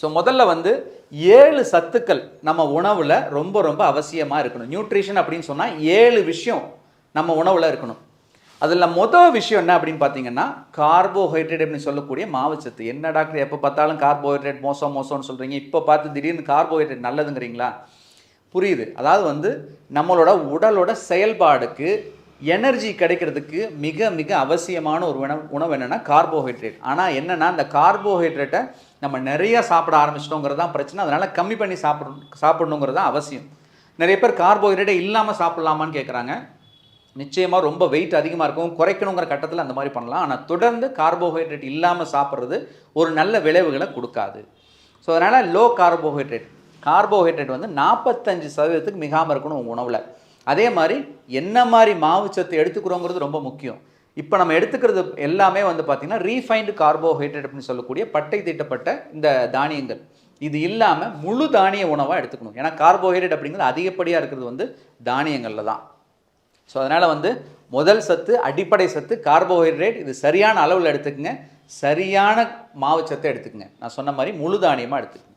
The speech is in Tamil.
ஸோ முதல்ல வந்து 7 சத்துக்கள் நம்ம உணவில் ரொம்ப ரொம்ப அவசியமாக இருக்கணும். நியூட்ரிஷன் அப்படின்னு சொன்னால் 7 விஷயம் நம்ம உணவில் இருக்கணும். அதில் மொதல் விஷயம் என்ன அப்படின்னு பார்த்தீங்கன்னா, கார்போஹைட்ரேட் அப்படின்னு சொல்லக்கூடிய மாவுச்சத்து. என்ன டாக்டர் எப்போ பார்த்தாலும் கார்போஹைட்ரேட் மோசம்னு சொல்கிறீங்க, இப்போ பார்த்து திடீர்னு கார்போஹைட்ரேட் நல்லதுங்கிறீங்களா? புரியுது. அதாவது வந்து நம்மளோட உடலோட செயல்பாடுக்கு எனர்ஜி கிடைக்கிறதுக்கு மிக மிக அவசியமான ஒரு உணவு என்னென்னா கார்போஹைட்ரேட். ஆனால் என்னென்னா இந்த கார்போஹைட்ரேட்டை நம்ம நிறைய சாப்பிட ஆரம்பிச்சிட்டோங்கிறது தான் பிரச்சனை. அதனால் கம்மி பண்ணி சாப்பிடணுங்கிறது தான் அவசியம். நிறைய பேர் கார்போஹைட்ரேட்டை இல்லாமல் சாப்பிட்லாமான்னு கேட்குறாங்க. நிச்சயமாக ரொம்ப வெயிட் அதிகமாக இருக்கும், குறைக்கணுங்கிற கட்டத்தில் அந்த மாதிரி பண்ணலாம். ஆனால் தொடர்ந்து கார்போஹைட்ரேட் இல்லாமல் சாப்பிட்றது ஒரு நல்ல விளைவுகளை கொடுக்காது. ஸோ அதனால் லோ கார்போஹைட்ரேட் வந்து 45% மிகாமல் இருக்கணும் உங்கள் உணவில். அதே மாதிரி என்ன மாதிரி மாவுச்சத்து எடுத்துக்கிறோங்கிறது ரொம்ப முக்கியம். இப்போ நம்ம எடுத்துக்கிறது எல்லாமே வந்து பார்த்திங்கன்னா ரீஃபைன்டு கார்போஹைட்ரேட் அப்படின்னு சொல்லக்கூடிய பட்டை தீட்டப்பட்ட இந்த தானியங்கள். இது இல்லாமல் முழு தானிய உணவாக எடுத்துக்கணும். ஏன்னா கார்போஹைட்ரேட் அப்படிங்கிறது அதிகப்படியாக இருக்கிறது வந்து தானியங்களில் தான். ஸோ அதனால் வந்து முதல் சத்து, அடிப்படை சத்து கார்போஹைட்ரேட். இது சரியான அளவில் எடுத்துக்கங்க. சரியான மாவுச்சத்தை எடுத்துக்கங்க. நான் சொன்ன மாதிரி முழு தானியமாக எடுத்துக்கங்க.